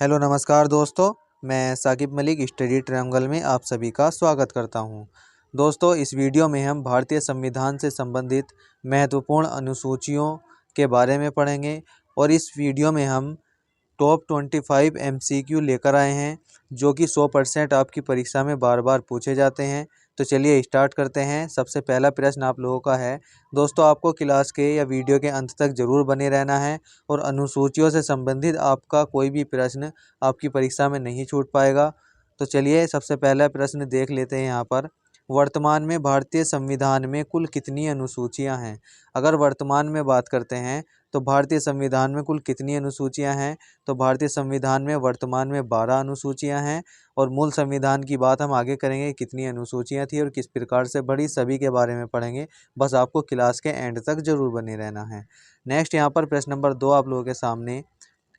Hello नमस्कार दोस्तों। मैं साकिब मलिक स्टडी ट्रायंगल में आप सभी का स्वागत करता हूं। दोस्तों, इस वीडियो में हम भारतीय संविधान से संबंधित महत्वपूर्ण अनुसूचियों के बारे में पढ़ेंगे और इस वीडियो में हम टॉप 25 MCQ लेकर आए हैं जो कि 100% आपकी परीक्षा में बार बार पूछे जाते हैं। तो चलिए स्टार्ट करते हैं। सबसे पहला प्रश्न आप लोगों का है। दोस्तों, आपको क्लास के या वीडियो के अंत तक जरूर बने रहना है और अनुसूचियों से संबंधित आपका कोई भी प्रश्न आपकी परीक्षा में नहीं छूट पाएगा। तो चलिए सबसे पहला प्रश्न देख लेते हैं। यहाँ पर वर्तमान में भारतीय संविधान में कुल कितनी अनुसूचियां हैं? अगर वर्तमान में बात करते हैं तो भारतीय संविधान में कुल कितनी अनुसूचियां हैं? तो भारतीय संविधान में वर्तमान में 12 अनुसूचियां हैं और मूल संविधान की बात हम आगे करेंगे, कितनी अनुसूचियां थी और किस प्रकार से बढ़ी, सभी के बारे में पढ़ेंगे। बस आपको क्लास के एंड तक जरूर बने रहना है। नेक्स्ट यहाँ पर प्रश्न नंबर 2 आप लोगों के सामने।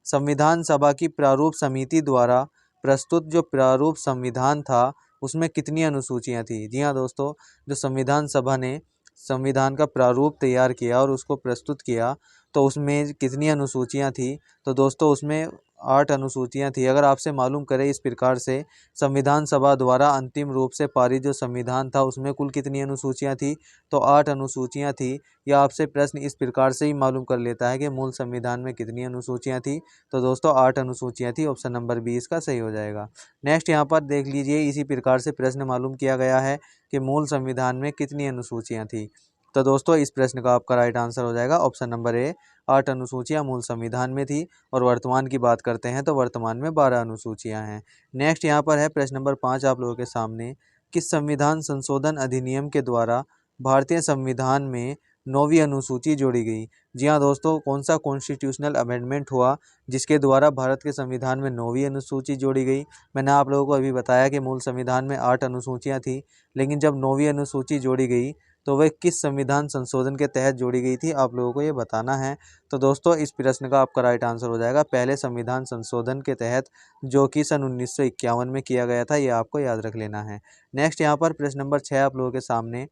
संविधान सभा की प्रारूप समिति द्वारा प्रस्तुत जो प्रारूप संविधान था उसमें कितनी अनुसूचियां थी? जी हाँ दोस्तों, जो संविधान सभा ने संविधान का प्रारूप तैयार किया और उसको प्रस्तुत किया तो उसमें कितनी अनुसूचियां थी? तो दोस्तों उसमें 8 अनुसूचियां थी। अगर आपसे मालूम करें इस प्रकार से, संविधान सभा द्वारा अंतिम रूप से पारित जो संविधान था उसमें कुल कितनी अनुसूचियां थी? तो 8 अनुसूचियां थी। या आपसे प्रश्न इस प्रकार से ही मालूम कर लेता है कि मूल संविधान में कितनी अनुसूचियां थी? तो दोस्तों 8 अनुसूचियां थी। ऑप्शन नंबर 20 का सही हो जाएगा। नेक्स्ट यहाँ पर देख लीजिए, इसी प्रकार से प्रश्न मालूम किया गया है कि मूल संविधान में कितनी अनुसूचियां थी। तो दोस्तों इस प्रश्न का आपका राइट आंसर हो जाएगा ऑप्शन नंबर ए, 8 अनुसूचियां मूल संविधान में थी। और वर्तमान की बात करते हैं तो वर्तमान में 12 अनुसूचियां हैं। नेक्स्ट यहाँ पर है प्रश्न नंबर 5 आप लोगों के सामने। किस संविधान संशोधन अधिनियम के द्वारा भारतीय संविधान में 9वीं अनुसूची जोड़ी गई? जी हाँ दोस्तों, कौन सा कॉन्स्टिट्यूशनल अमेंडमेंट हुआ जिसके द्वारा भारत के संविधान में 9वीं अनुसूची जोड़ी गई? मैंने आप लोगों को अभी बताया कि मूल संविधान में 8 अनुसूचियां थी, लेकिन जब 9वीं अनुसूची जोड़ी गई तो वह किस संविधान संशोधन के तहत जोड़ी गई थी, आप लोगों को ये बताना है। तो दोस्तों इस प्रश्न का आपका राइट आंसर हो जाएगा पहले संविधान संशोधन के तहत, जो कि सन 1951 में किया गया था। ये आपको याद रख लेना है। नेक्स्ट यहाँ पर प्रश्न नंबर 6 आप लोगों के सामने।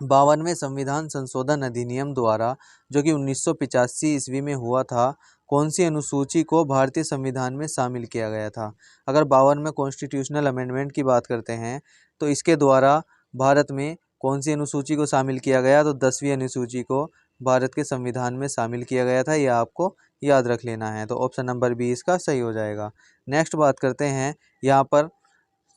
52वें संविधान संशोधन अधिनियम द्वारा, जो कि 1985 ईस्वी में हुआ था, कौन सी अनुसूची को भारतीय संविधान में शामिल किया गया था? अगर 52वें कॉन्स्टिट्यूशनल अमेंडमेंट की बात करते हैं तो इसके द्वारा भारत में कौन सी अनुसूची को शामिल किया गया? तो 10वीं अनुसूची को भारत के संविधान में शामिल किया गया था। यह आपको याद रख लेना है। तो ऑप्शन नंबर 20 का सही हो जाएगा। नेक्स्ट बात करते हैं यहाँ पर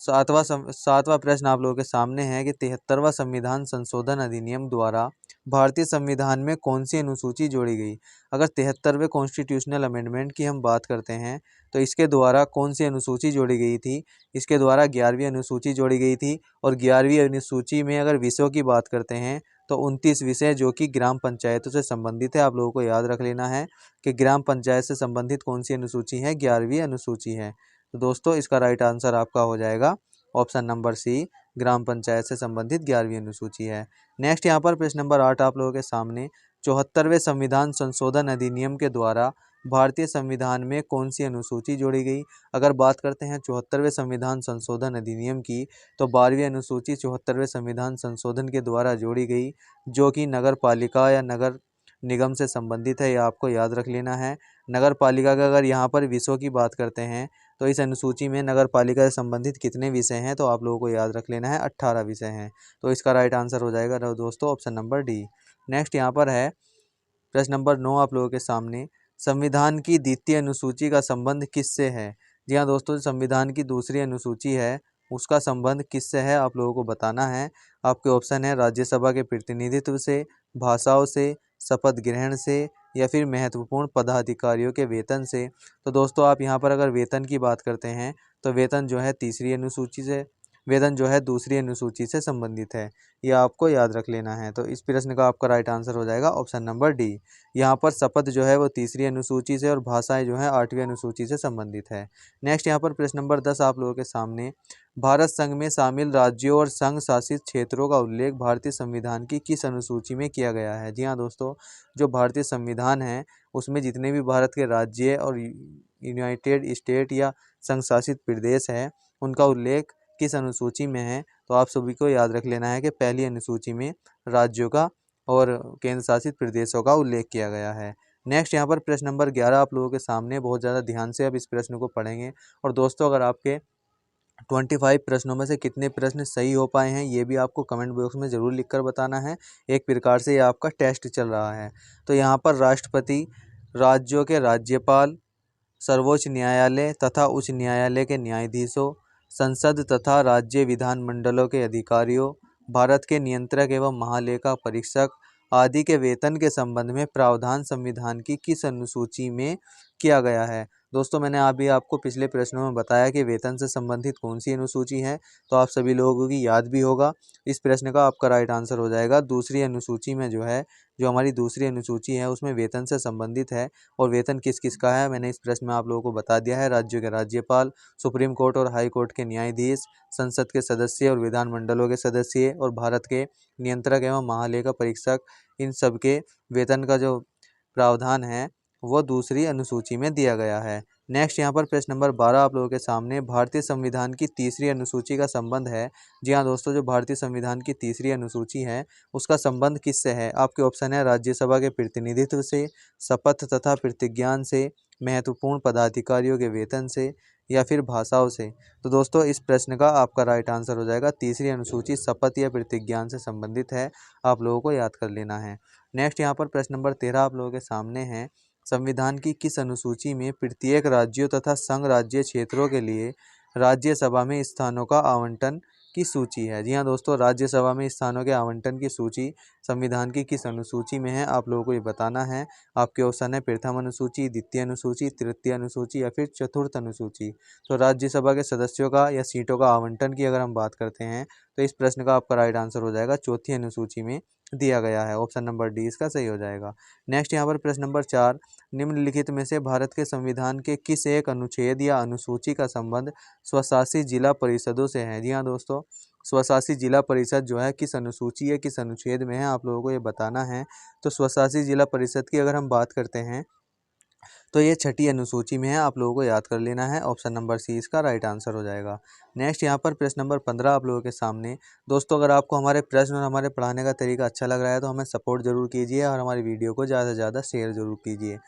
सातवां प्रश्न आप लोगों के सामने है कि 73वां संविधान संशोधन अधिनियम द्वारा भारतीय संविधान में कौन सी अनुसूची जोड़ी गई? अगर 73वें कॉन्स्टिट्यूशनल अमेंडमेंट की हम बात करते हैं तो इसके द्वारा कौन सी अनुसूची जोड़ी गई थी? इसके द्वारा 11वीं अनुसूची जोड़ी गई थी। और 11वीं अनुसूची में अगर विषयों की बात करते हैं तो 29 विषय जो कि ग्राम पंचायतों से संबंधित है। आप लोगों को याद रख लेना है कि ग्राम पंचायत से संबंधित कौन सी अनुसूची है? 11वीं अनुसूची है। तो दोस्तों इसका राइट आंसर आपका हो जाएगा ऑप्शन नंबर सी, ग्राम पंचायत से संबंधित 11वीं अनुसूची है। नेक्स्ट यहाँ पर प्रश्न नंबर 8 आप लोगों के सामने। 74वें संविधान संशोधन अधिनियम के द्वारा भारतीय संविधान में कौन सी अनुसूची जोड़ी गई? अगर बात करते हैं 74वें संविधान संशोधन अधिनियम की तो 12वीं अनुसूची 74वें संविधान संशोधन के द्वारा जोड़ी गई, जो कि नगर पालिका या नगर निगम से संबंधित है। यह आपको याद रख लेना है। नगर पालिका का अगर यहाँ पर विषयों की बात करते हैं तो इस अनुसूची में नगर पालिका से संबंधित कितने विषय हैं? तो आप लोगों को याद रख लेना है 18 विषय हैं। तो इसका राइट आंसर हो जाएगा दोस्तों ऑप्शन नंबर डी। नेक्स्ट यहाँ पर है प्रश्न नंबर 9 आप लोगों के सामने। संविधान की द्वितीय अनुसूची का संबंध किससे है? जी हाँ दोस्तों, संविधान की दूसरी अनुसूची है उसका संबंध किससे है आप लोगों को बताना है। आपके ऑप्शन है राज्यसभा के प्रतिनिधित्व से, भाषाओं से, शपथ ग्रहण से, या फिर महत्वपूर्ण पदाधिकारियों के वेतन से। तो दोस्तों आप यहाँ पर अगर वेतन की बात करते हैं तो वेतन जो है तीसरी अनुसूची से, वेतन जो है दूसरी अनुसूची से संबंधित है। यह आपको याद रख लेना है। तो इस प्रश्न का आपका राइट आंसर हो जाएगा ऑप्शन नंबर डी। यहाँ पर शपथ जो है वो तीसरी अनुसूची से और भाषाएं जो है 8वीं अनुसूची से संबंधित है। नेक्स्ट यहाँ पर प्रश्न नंबर 10 आप लोगों के सामने। भारत संघ में शामिल राज्यों और संघ शासित क्षेत्रों का उल्लेख भारतीय संविधान की किस अनुसूची में किया गया है? जी हाँ दोस्तों, जो भारतीय संविधान है उसमें जितने भी भारत के राज्य और यूनाइटेड स्टेट या संघ शासित प्रदेश है उनका उल्लेख किस अनुसूची में है? तो आप सभी को याद रख लेना है कि पहली अनुसूची में राज्यों का और केंद्र शासित प्रदेशों का उल्लेख किया गया है। नेक्स्ट यहाँ पर प्रश्न नंबर 11 आप लोगों के सामने, बहुत ज़्यादा ध्यान से अब इस प्रश्न को पढ़ेंगे। और दोस्तों अगर आपके 25 प्रश्नों में से कितने प्रश्न सही हो पाए हैं ये भी आपको कमेंट बॉक्स में ज़रूर लिखकर बताना है। एक प्रकार से ये आपका टेस्ट चल रहा है। तो यहाँ पर राष्ट्रपति, राज्यों के राज्यपाल, सर्वोच्च न्यायालय तथा उच्च न्यायालय के न्यायाधीशों, संसद तथा राज्य विधानमंडलों के अधिकारियों, भारत के नियंत्रक एवं महालेखा परीक्षक आदि के वेतन के संबंध में प्रावधान संविधान की किस अनुसूची में किया गया है। दोस्तों मैंने अभी आपको पिछले प्रश्नों में बताया कि वेतन से संबंधित कौन सी अनुसूची है, तो आप सभी लोगों की याद भी होगा। इस प्रश्न का आपका राइट आंसर हो जाएगा दूसरी अनुसूची में जो है, जो हमारी दूसरी अनुसूची है उसमें वेतन से संबंधित है। और वेतन किस किस का है मैंने इस प्रश्न में आप लोगों को बता दिया है। राज्यों के राज्यपाल, सुप्रीम कोर्ट और हाई कोर्ट के न्यायाधीश, संसद के सदस्य और विधानमंडलों के सदस्य, और भारत के नियंत्रक एवं महालेखा परीक्षक, इन सब के वेतन का जो प्रावधान है वो दूसरी अनुसूची में दिया गया है। नेक्स्ट यहाँ पर प्रश्न नंबर 12 आप लोगों के सामने, भारतीय संविधान की तीसरी अनुसूची का संबंध है। जी हाँ दोस्तों, जो भारतीय संविधान की तीसरी अनुसूची है उसका संबंध किससे है। आपके ऑप्शन है राज्यसभा के प्रतिनिधित्व से, शपथ तथा प्रतिज्ञान से, महत्वपूर्ण पदाधिकारियों के वेतन से, या फिर भाषाओं से। तो दोस्तों इस प्रश्न का आपका राइट आंसर हो जाएगा तीसरी अनुसूची शपथ या प्रतिज्ञान से संबंधित है। आप लोगों को याद कर लेना है। नेक्स्ट यहाँ पर प्रश्न नंबर 13 आप लोगों के सामने है, संविधान की किस अनुसूची में प्रत्येक राज्यों तथा संघ राज्य क्षेत्रों के लिए राज्यसभा में स्थानों का आवंटन की सूची है। जी हाँ दोस्तों, राज्यसभा में स्थानों के आवंटन की सूची संविधान की किस अनुसूची में है आप लोगों को ये बताना है। आपके ऑप्शन है प्रथम अनुसूची, द्वितीय अनुसूची, तृतीय अनुसूची या फिर चतुर्थ अनुसूची। तो राज्यसभा के सदस्यों का या सीटों का आवंटन की अगर हम बात करते हैं तो इस प्रश्न का आपका राइट आंसर हो जाएगा चौथी अनुसूची में दिया गया है। ऑप्शन नंबर डी इसका सही हो जाएगा। नेक्स्ट यहाँ पर प्रश्न नंबर 4, निम्नलिखित में से भारत के संविधान के किस एक अनुच्छेद या अनुसूची का संबंध स्वशासी जिला परिषदों से है। जी हाँ दोस्तों, स्वशासी जिला परिषद जो है किस अनुसूची या किस अनुच्छेद में है आप लोगों को ये बताना है। तो स्वशासी जिला परिषद की अगर हम बात करते हैं तो ये छठी अनुसूची में है। आप लोगों को याद कर लेना है। ऑप्शन नंबर सी इसका राइट आंसर हो जाएगा। नेक्स्ट यहाँ पर प्रश्न नंबर 15 आप लोगों के सामने। दोस्तों अगर आपको हमारे प्रश्न और हमारे पढ़ाने का तरीका अच्छा लग रहा है तो हमें सपोर्ट जरूर कीजिए और हमारी वीडियो को ज़्यादा से ज़्यादा शेयर जरूर कीजिए।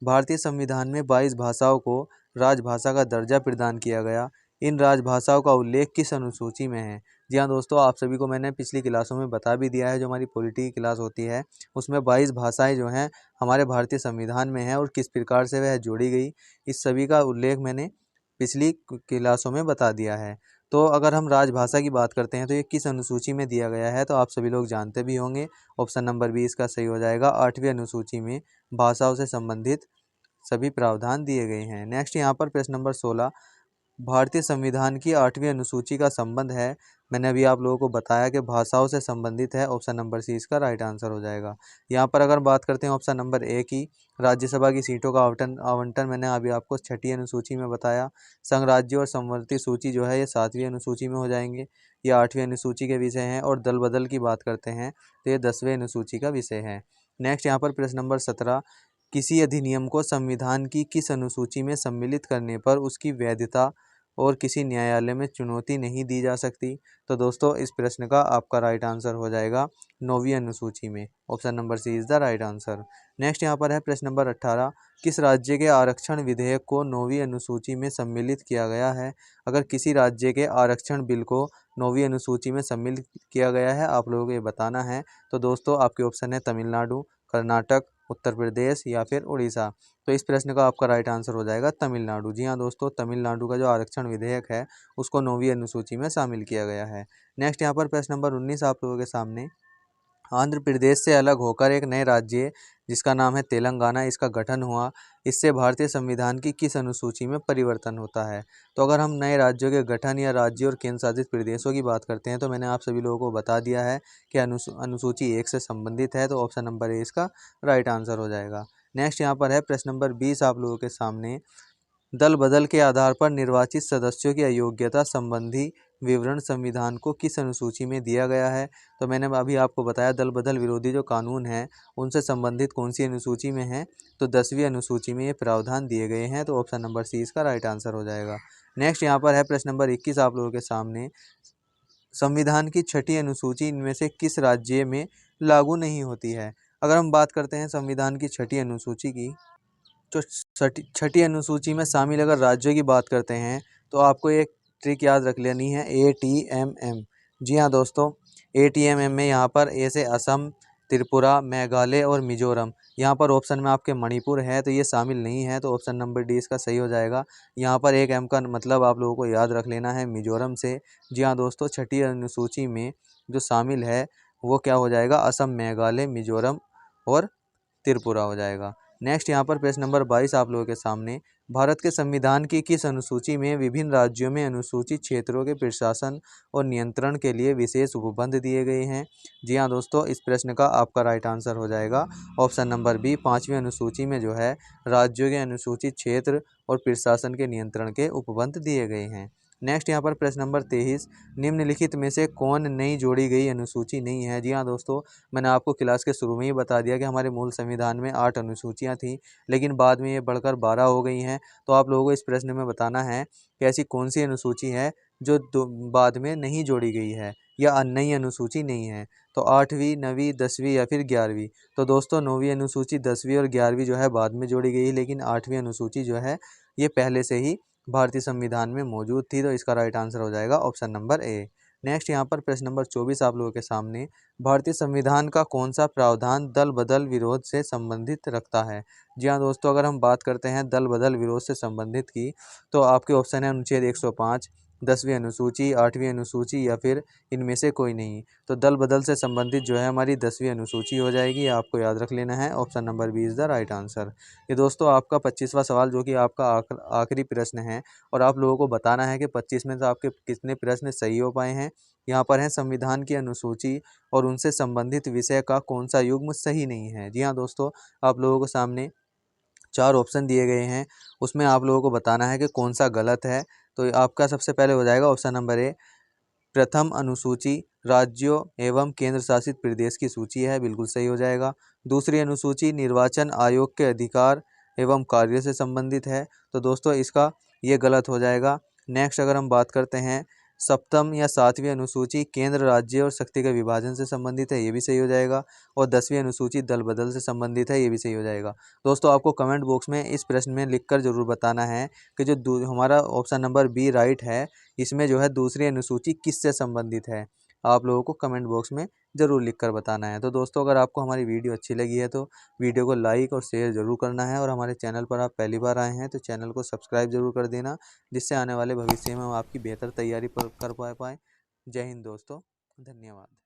भारतीय संविधान में 22 भाषाओं को राजभाषा का दर्जा प्रदान किया गया। इन राजभाषाओं का उल्लेख किस अनुसूची में है। जी हाँ दोस्तों, आप सभी को मैंने पिछली क्लासों में बता भी दिया है। जो हमारी पॉलिटी की क्लास होती है उसमें 22 भाषाएं जो हैं हमारे भारतीय संविधान में है और किस प्रकार से वह जोड़ी गई, इस सभी का उल्लेख मैंने पिछली क्लासों में बता दिया है। तो अगर हम राजभाषा की बात करते हैं तो ये किस अनुसूची में दिया गया है तो आप सभी लोग जानते भी होंगे। ऑप्शन नंबर बी इसका सही हो जाएगा। 8वीं अनुसूची में भाषाओं से संबंधित सभी प्रावधान दिए गए हैं। नेक्स्ट यहाँ पर प्रश्न नंबर 16, भारतीय संविधान की 8वीं अनुसूची का संबंध है। मैंने अभी आप लोगों को बताया कि भाषाओं से संबंधित है। ऑप्शन नंबर सी इसका राइट आंसर हो जाएगा। यहाँ पर अगर बात करते हैं ऑप्शन नंबर ए की, राज्यसभा की सीटों का आवंटन मैंने अभी आपको छठी अनुसूची में बताया। संघ राज्य और समवर्ती सूची जो है ये 7वीं अनुसूची में हो जाएंगे। ये 8वीं अनुसूची के विषय हैं। और दल बदल की बात करते हैं तो ये 10वें अनुसूची का विषय है। नेक्स्ट यहाँ पर प्रश्न नंबर 17, किसी अधिनियम को संविधान की किस अनुसूची में सम्मिलित करने पर उसकी वैधता और किसी न्यायालय में चुनौती नहीं दी जा सकती। तो दोस्तों इस प्रश्न का आपका राइट आंसर हो जाएगा 9वीं अनुसूची में। Option number C is the right answer. Next यहाँ पर है प्रश्न नंबर 18, किस राज्य के आरक्षण विधेयक को 9वीं अनुसूची में सम्मिलित किया गया है। अगर किसी राज्य के आरक्षण बिल को 9वीं अनुसूची में सम्मिलित किया गया है आप लोगों को ये बताना है। तो दोस्तों आपके ऑप्शन है तमिलनाडु, कर्नाटक, उत्तर प्रदेश या फिर उड़ीसा। तो इस प्रश्न का आपका राइट आंसर हो जाएगा तमिलनाडु। जी हाँ दोस्तों, तमिलनाडु का जो आरक्षण विधेयक है उसको 9वीं अनुसूची में शामिल किया गया है। नेक्स्ट यहाँ पर प्रश्न नंबर 19 आप लोगों के सामने, आंध्र प्रदेश से अलग होकर एक नए राज्य जिसका नाम है तेलंगाना, इसका गठन हुआ। इससे भारतीय संविधान की किस अनुसूची में परिवर्तन होता है। तो अगर हम नए राज्यों के गठन या राज्यों और केंद्र शासित प्रदेशों की बात करते हैं तो मैंने आप सभी लोगों को बता दिया है कि अनुसूची 1 से संबंधित है। तो ऑप्शन नंबर ए इसका राइट आंसर हो जाएगा। नेक्स्ट यहाँ पर है प्रश्न नंबर 20 आप लोगों के सामने, दल बदल के आधार पर निर्वाचित सदस्यों की अयोग्यता संबंधी विवरण संविधान को किस अनुसूची में दिया गया है। तो मैंने अभी आपको बताया दल बदल विरोधी जो कानून है उनसे संबंधित कौन सी अनुसूची में है। तो 10वीं अनुसूची में ये प्रावधान दिए गए हैं। तो ऑप्शन नंबर सी इसका राइट आंसर हो जाएगा। नेक्स्ट यहाँ पर है प्रश्न नंबर 21 आप लोगों के सामने, संविधान की छठी अनुसूची इनमें से किस राज्य में लागू नहीं होती है। अगर हम बात करते हैं संविधान की छठी अनुसूची की, जो छठी अनुसूची में शामिल अगर राज्यों की बात करते हैं तो आपको एक ट्रिक याद रख लेनी है, ATMM। जी हाँ दोस्तों, ATMM में यहाँ पर ए से असम, त्रिपुरा, मेघालय और मिजोरम। यहाँ पर ऑप्शन में आपके मणिपुर है तो ये शामिल नहीं है, तो ऑप्शन नंबर डी इसका सही हो जाएगा। यहाँ पर एक एम का मतलब आप लोगों को याद रख लेना है, मिजोरम से। जी हाँ दोस्तों, छठी अनुसूची में जो शामिल है वो क्या हो जाएगा, असम, मेघालय, मिजोरम और त्रिपुरा हो जाएगा। नेक्स्ट यहाँ पर प्रश्न नंबर 22 आप लोगों के सामने, भारत के संविधान की किस अनुसूची में विभिन्न राज्यों में अनुसूचित क्षेत्रों के प्रशासन और नियंत्रण के लिए विशेष उपबंध दिए गए हैं? जी हाँ दोस्तों, इस प्रश्न का आपका राइट आंसर हो जाएगा ऑप्शन नंबर बी। 5वीं अनुसूची में जो है राज्यों के अनुसूचित क्षेत्र और प्रशासन के नियंत्रण के उपबंध दिए गए हैं। नेक्स्ट यहाँ पर प्रश्न नंबर 23, निम्नलिखित में से कौन नई जोड़ी गई अनुसूची नहीं है? जी हाँ दोस्तों, मैंने आपको क्लास के शुरू में ही बता दिया कि हमारे मूल संविधान में 8 अनुसूचियाँ थीं, लेकिन बाद में ये बढ़कर 12 हो गई हैं। तो आप लोगों को इस प्रश्न में बताना है कि ऐसी कौन सी अनुसूची है जो बाद में नहीं जोड़ी गई है या नई अनुसूची नहीं है। तो 8वीं, 9वीं, 10वीं या फिर 11वीं। तो दोस्तों 9वीं अनुसूची, 10वीं और 11वीं जो है बाद में जोड़ी गई, लेकिन 8वीं अनुसूची जो है ये पहले से ही भारतीय संविधान में मौजूद थी। तो इसका राइट आंसर हो जाएगा ऑप्शन नंबर ए। नेक्स्ट यहाँ पर प्रश्न नंबर 24 आप लोगों के सामने, भारतीय संविधान का कौन सा प्रावधान दल बदल विरोध से संबंधित रखता है? जी हाँ दोस्तों, अगर हम बात करते हैं दल बदल विरोध से संबंधित की, तो आपके ऑप्शन है अनुच्छेद 105, 10वीं अनुसूची, 8वीं अनुसूची या फिर इनमें से कोई नहीं। तो दल बदल से संबंधित जो है हमारी 10वीं अनुसूची हो जाएगी, आपको याद रख लेना है, option number B is the right answer. ये दोस्तों आपका 25वां सवाल जो कि आपका आखिरी प्रश्न है, और आप लोगों को बताना है कि 25 में से आपके कितने प्रश्न सही हो पाए हैं। यहाँ पर है संविधान की अनुसूची और उनसे संबंधित विषय का कौन सा युग्म सही नहीं है। जी हाँ दोस्तों, आप लोगों को सामने 4 ऑप्शन दिए गए हैं, उसमें आप लोगों को बताना है कि कौन सा गलत है। तो आपका सबसे पहले हो जाएगा ऑप्शन नंबर ए, प्रथम अनुसूची राज्यों एवं केंद्र शासित प्रदेश की सूची है, बिल्कुल सही हो जाएगा। दूसरी अनुसूची निर्वाचन आयोग के अधिकार एवं कार्य से संबंधित है, तो दोस्तों इसका ये गलत हो जाएगा। नेक्स्ट अगर हम बात करते हैं, सप्तम या 7वीं अनुसूची केंद्र, राज्य और शक्ति के विभाजन से संबंधित है, ये भी सही हो जाएगा। और 10वीं अनुसूची दल बदल से संबंधित है, ये भी सही हो जाएगा। दोस्तों आपको कमेंट बॉक्स में इस प्रश्न में लिखकर जरूर बताना है कि जो हमारा ऑप्शन नंबर बी राइट है, इसमें जो है दूसरी अनुसूची किससे संबंधित है। आप लोगों को कमेंट बॉक्स में ज़रूर लिखकर बताना है। तो दोस्तों अगर आपको हमारी वीडियो अच्छी लगी है तो वीडियो को लाइक और शेयर ज़रूर करना है, और हमारे चैनल पर आप पहली बार आए हैं तो चैनल को सब्सक्राइब ज़रूर कर देना, जिससे आने वाले भविष्य में हम आपकी बेहतर तैयारी कर पाए। जय हिंद दोस्तों, धन्यवाद।